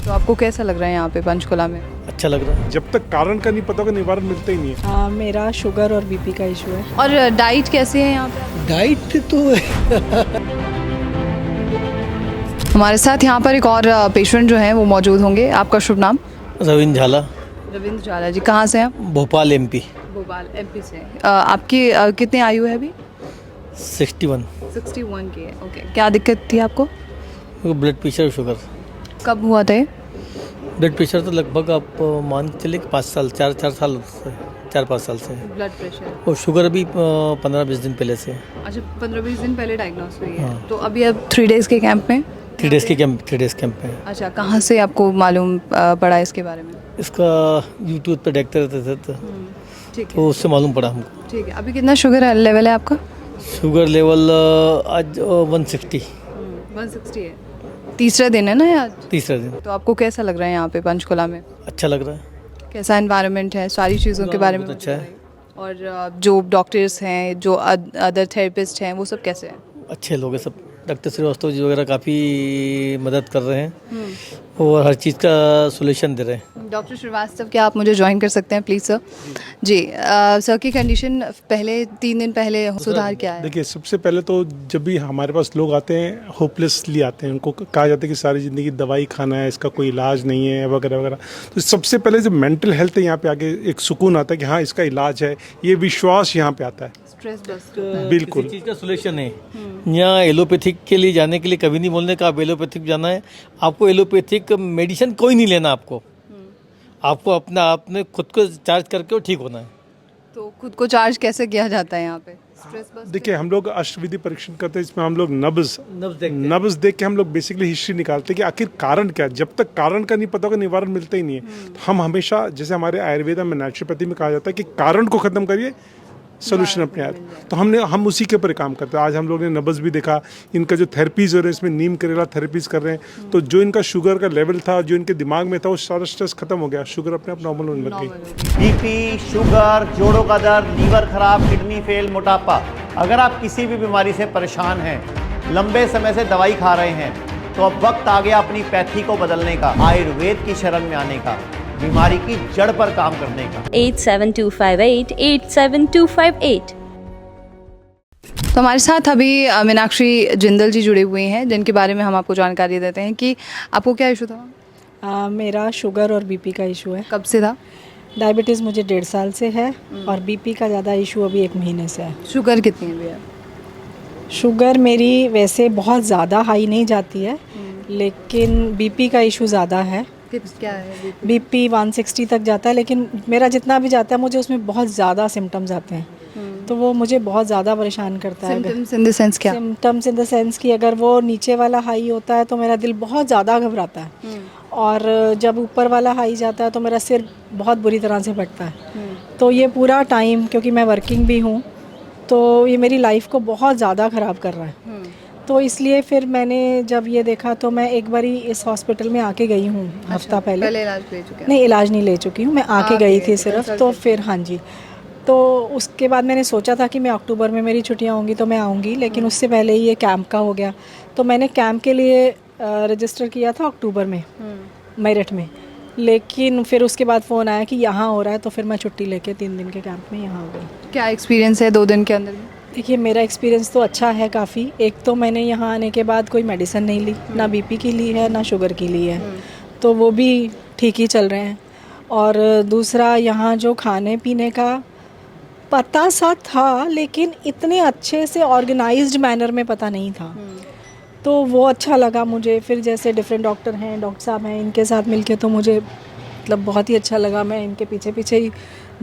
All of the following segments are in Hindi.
तो आपको कैसा लग रहा है यहाँ पे पंचकुला में? अच्छा लग रहा है। जब तक कारण का नहीं पता होगा निवारण मिलता ही नहीं है। हाँ, मेरा शुगर और बीपी का इशू है। और डाइट कैसी है यहाँ पे? डाइट तो हमारे साथ यहाँ पर एक और पेशेंट जो हैं वो मौजूद होंगे। आपका शुभ नाम? रविंद्र झाला, रविंद्र झाला जी। कहाँ से हैं आप? भोपाल एमपी। भोपाल एमपी से। आपकी कितनी आयु है अभी? 61। 61 की है। ओके, क्या दिक्कत थी आपको? Blood pressure, sugar. कब हुआ था ये? ब्लड प्रेशर तो लगभग आप मान के चलिए 5 साल, 4 साल से, 4-5 साल से। ब्लड प्रेशर और शुगर भी 15-20 दिन पहले से। अच्छा, 15-20 दिन पहले डायग्नोस हुई है। हाँ। तो अभी अब 3 डेज़ के कैंप में? 3 डेज़ कैंप में। अच्छा, कहाँ से आपको मालूम पड़ा इसके बारे में? इसका यूट्यूब पे देखते रहते थे ठीक है, तो उससे मालूम पड़ा हमको। ठीक है। अभी कितना शुगर लेवल है आपका? शुगर लेवल आज 160। 160 है। तीसरा दिन है ना आज? तीसरा दिन। तो आपको कैसा लग रहा है यहाँ पे पंचकुला में? अच्छा लग रहा है। कैसा एनवायरनमेंट है? सारी चीज़ों के बारे में बहुत अच्छा है। बताइए। और जो डॉक्टर्स हैं, जो अदर थेरेपिस्ट हैं, वो सब कैसे हैं? अच्छे लोग हैं सब। डॉक्टर श्रीवास्तव जी वगैरह काफ़ी मदद कर रहे हैं और हर चीज़ का सोल्यूशन दे रहे हैं। डॉक्टर श्रीवास्तव, क्या आप मुझे ज्वाइन कर सकते हैं प्लीज़ सर? जी। सर की कंडीशन पहले 3 दिन पहले सुधार क्या है? देखिए, सबसे पहले तो जब भी हमारे पास लोग आते हैं होपलेसली आते हैं, उनको कहा जाता है कि सारी ज़िंदगी दवाई खाना है, इसका कोई इलाज नहीं है वगैरह वगैरह। तो सबसे पहले जो मेंटल हेल्थ है, यहाँ पे आके एक सुकून आता है कि हाँ इसका इलाज है, ये विश्वास यहाँ पे आता है। Stress bust. बिल्कुल। किसी चीज़ का सोल्यूशन है। यहाँ एलोपैथिक के लिए जाने के लिए कभी नहीं बोलने का आप एलोपैथिक जाना है। आपको एलोपैथिक मेडिसिन कोई नहीं लेना। आपको अपना आपने खुद को चार्ज करके ठीक होना है। तो खुद को चार्ज कैसे किया जाता है यहाँ पे? Stress bust. देखिए, हम लोग अष्टविधि परीक्षण करते हैं, इसमें हम लोग नब्ज़ देखते हैं। नब्ज़ देख के हम लोग बेसिकली हिस्ट्री निकालते हैं कि आखिर कारण क्या है। जब तक कारण का नहीं पता होगा निवारण मिलता ही नहीं है। तो हम हमेशा, जैसे हमारे आयुर्वेदा में, नेचुरोपैथी में कहा जाता है कि कारण को खत्म करिए, सोल्यूशन अपने आप। तो हम उसी के ऊपर काम करते हैं। आज हम लोग ने नब्ज़ भी देखा, इनका जो थेरेपीज़ हो रहे हैं इसमें नीम करेला थेरेपीज़ कर रहे हैं। तो जो इनका शुगर का लेवल था, जो इनके दिमाग में था, वो सारा स्ट्रेस खत्म हो गया, शुगर अपने आप नॉर्मल होने लग गई। बीपी, शुगर, जोड़ों का दर्द, लीवर खराब, किडनी फेल, मोटापा, अगर आप किसी भी बीमारी से परेशान हैं, लंबे समय से दवाई खा रहे हैं, तो अब वक्त आ गया अपनी पैथी को बदलने का, आयुर्वेद की शरण में आने का, बीमारी की जड़ पर काम करने का। 8725887258। तो हमारे साथ अभी मीनाक्षी जिंदल जी जुड़े हुए हैं, जिनके बारे में हम आपको जानकारी देते हैं कि आपको क्या इशू था? मेरा शुगर और बीपी का इशू है। कब से था? डायबिटीज़ मुझे 1.5 साल से है और बीपी का ज़्यादा इशू अभी 1 महीने से है। शुगर कितनी है भैया? शुगर मेरी वैसे बहुत ज़्यादा हाई नहीं जाती है, लेकिन बीपी का इशू ज़्यादा है। क्या है? बीपी 160 तक जाता है, लेकिन मेरा जितना भी जाता है मुझे उसमें बहुत ज़्यादा सिम्टम्स आते हैं। तो वो मुझे बहुत ज़्यादा परेशान करता है। सिम्टम्स इन द सेंस क्या? सिम्टम्स इन द सेंस कि अगर वो नीचे वाला हाई होता है तो मेरा दिल बहुत ज़्यादा घबराता है, और जब ऊपर वाला हाई जाता है तो मेरा सिर बहुत बुरी तरह से फटता है। तो ये पूरा टाइम, क्योंकि मैं वर्किंग भी हूँ, तो ये मेरी लाइफ को बहुत ज़्यादा ख़राब कर रहा है। तो इसलिए फिर मैंने जब ये देखा तो मैं एक बारी इस हॉस्पिटल में आके गई हूँ। हफ्ता पहले इलाज ले चुके हैं? नहीं, इलाज नहीं ले चुकी हूँ, मैं आके गई थी सिर्फ। तो फिर हाँ जी, तो उसके बाद मैंने सोचा था कि मैं अक्टूबर में मेरी छुट्टियाँ होंगी तो मैं आऊँगी, लेकिन उससे पहले ही ये कैंप का हो गया। तो मैंने कैंप के लिए रजिस्टर किया था अक्टूबर में, मेरठ में, लेकिन फिर उसके बाद फ़ोन आया कि यहाँ हो रहा है, तो फिर मैं छुट्टी लेके 3 दिन के कैंप में यहाँ हो गई। क्या एक्सपीरियंस है 2 दिन के अंदर में? देखिए, मेरा एक्सपीरियंस तो अच्छा है काफ़ी। एक तो मैंने यहाँ आने के बाद कोई मेडिसिन नहीं ली, ना बीपी की ली है ना शुगर की ली है, तो वो भी ठीक ही चल रहे हैं। और दूसरा, यहाँ जो खाने पीने का पता सा था, लेकिन इतने अच्छे से ऑर्गेनाइज्ड मैनर में पता नहीं था, तो वो अच्छा लगा मुझे। फिर जैसे डिफरेंट डॉक्टर हैं, डॉक्टर साहब हैं, इनके साथ मिलके तो मुझे मतलब बहुत ही अच्छा लगा। मैं इनके पीछे पीछे ही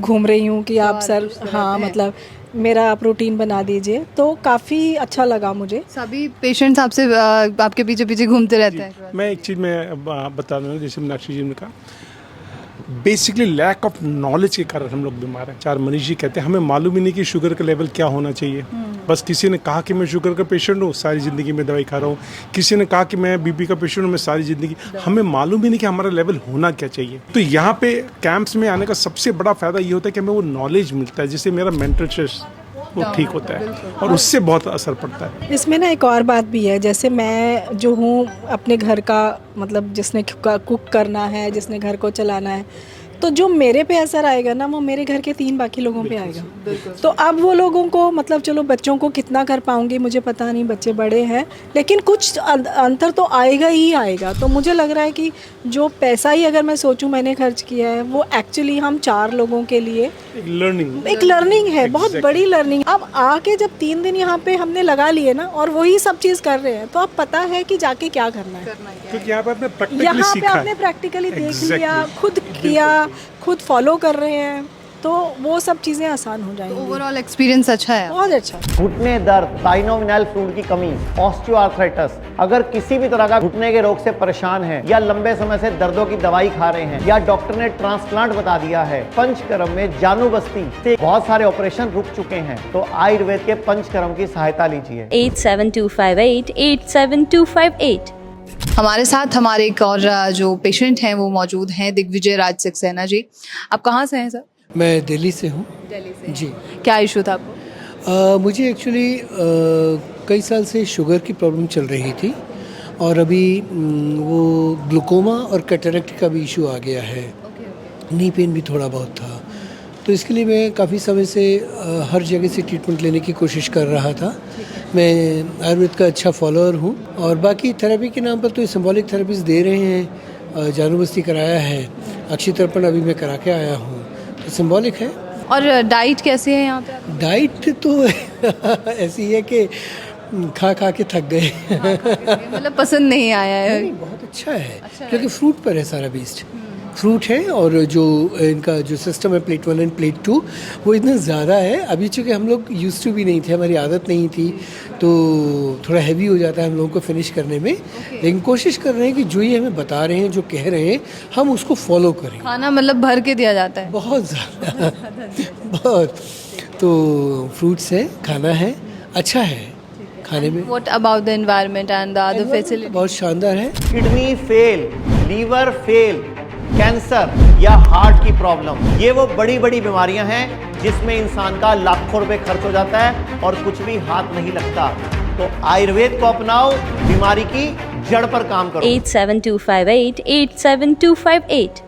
घूम रही हूँ कि आप सर, हाँ मतलब मेरा आप रूटीन बना दीजिए, तो काफ़ी अच्छा लगा मुझे। सभी पेशेंट्स आपसे आपके पीछे पीछे घूमते रहते हैं? मैं एक चीज़ मैं बता रहा हूँ, जैसे मीनाक्षी जी ने कहा, बेसिकली लैक ऑफ नॉलेज के कारण हम लोग बीमार हैं। 4 मनीष जी कहते हैं हमें मालूम ही नहीं कि शुगर का लेवल क्या होना चाहिए। बस किसी ने कहा कि मैं शुगर का पेशेंट हूँ, सारी ज़िंदगी में दवाई खा रहा हूँ। किसी ने कहा कि मैं बीपी का पेशेंट हूँ, मैं सारी ज़िंदगी, हमें मालूम ही नहीं कि हमारा लेवल होना क्या चाहिए। तो यहाँ पे कैंप्स में आने का सबसे बड़ा फ़ायदा ये होता है कि हमें वो नॉलेज मिलता है, जिससे मेरा मेंटल स्ट्रेस वो ठीक होता है और उससे बहुत असर पड़ता है। इसमें ना एक और बात भी है, जैसे मैं जो हूँ अपने घर का, मतलब जिसने कुक करना है, जिसने घर को चलाना है, तो जो मेरे पे असर आएगा ना वो मेरे घर के 3 बाकी लोगों पे आएगा। तो अब वो लोगों को, मतलब चलो बच्चों को कितना कर पाऊंगी मुझे पता नहीं, बच्चे बड़े हैं, लेकिन कुछ अंतर तो आएगा ही आएगा। तो मुझे लग रहा है कि जो पैसा ही अगर मैं सोचूं मैंने खर्च किया है, वो एक्चुअली हम 4 लोगों के लिए एक लर्निंग है, बहुत बड़ी लर्निंग। अब आके जब 3 दिन यहाँ पे हमने लगा लिए ना और वही सब चीज़ कर रहे हैं, तो अब पता है कि जाके क्या करना है, क्योंकि यहाँ पे आपने प्रैक्टिकली देख लिया, खुद किया, खुद फॉलो कर रहे हैं, तो वो सब चीज़ें आसान हो जाएंगी। ओवरऑल एक्सपीरियंस अच्छा है, बहुत अच्छा। घुटने दर्द, साइनोवियल फ्लूइड की कमी, ऑस्टियोआर्थराइटिस, अगर किसी भी तरह का घुटने के रोग से परेशान है या लंबे समय से दर्दों की दवाई खा रहे हैं या डॉक्टर ने ट्रांसप्लांट बता दिया है, पंचकर्म में जानू बस्ती से बहुत सारे ऑपरेशन रुक चुके हैं, तो आयुर्वेद के पंचकर्म की सहायता लीजिए। 8725887258। हमारे साथ हमारे एक और जो पेशेंट हैं वो मौजूद हैं, दिग्विजय राज सक्सेना जी। आप कहाँ से हैं सर? मैं दिल्ली से हूँ। दिल्ली से जी। क्या इशू था आपको? मुझे एक्चुअली कई साल से शुगर की प्रॉब्लम चल रही थी और अभी वो ग्लूकोमा और कैटरेक्ट का भी इशू आ गया है। नी पेन भी थोड़ा बहुत था, तो इसके लिए मैं काफ़ी समय से हर जगह से ट्रीटमेंट लेने की कोशिश कर रहा था। मैं आयुर्वेद का अच्छा फॉलोअर हूँ और बाकी थेरेपी के नाम पर तो सिंबॉलिक थेरेपीज दे रहे हैं। जानू बस्ती कराया है, अक्षय तर्पण अभी मैं करा के आया हूँ, तो सिंबॉलिक है। और डाइट कैसी है यहाँ पे? डाइट तो ऐसी है कि खा खा के थक गए। मतलब पसंद नहीं आया है? नहीं, बहुत अच्छा है, क्योंकि फ्रूट पर है सारा बेस्ड। फ्रूट है और जो इनका जो सिस्टम है प्लेट 1 एंड प्लेट 2 वो इतना ज़्यादा है। अभी चूँकि हम लोग यूज्ड टू भी नहीं थे, हमारी आदत नहीं थी, तो थोड़ा हैवी हो जाता है हम लोगों को फिनिश करने में। लेकिन कोशिश कर रहे हैं कि जो ये हमें बता रहे हैं, जो कह रहे हैं, हम उसको फॉलो करें। खाना मतलब भर के दिया जाता है? बहुत ज़्यादा बहुत। तो फ्रूट्स है, खाना है, अच्छा है खाने में। What about the environment and the other facility? बहुत शानदार है। Kidney fail, liver fail, cancer या हार्ट की प्रॉब्लम, ये वो बड़ी बड़ी बीमारियां हैं जिसमें इंसान का लाखों रुपए खर्च हो जाता है और कुछ भी हाथ नहीं लगता। तो आयुर्वेद को अपनाओ, बीमारी की जड़ पर काम करो। 8725887258।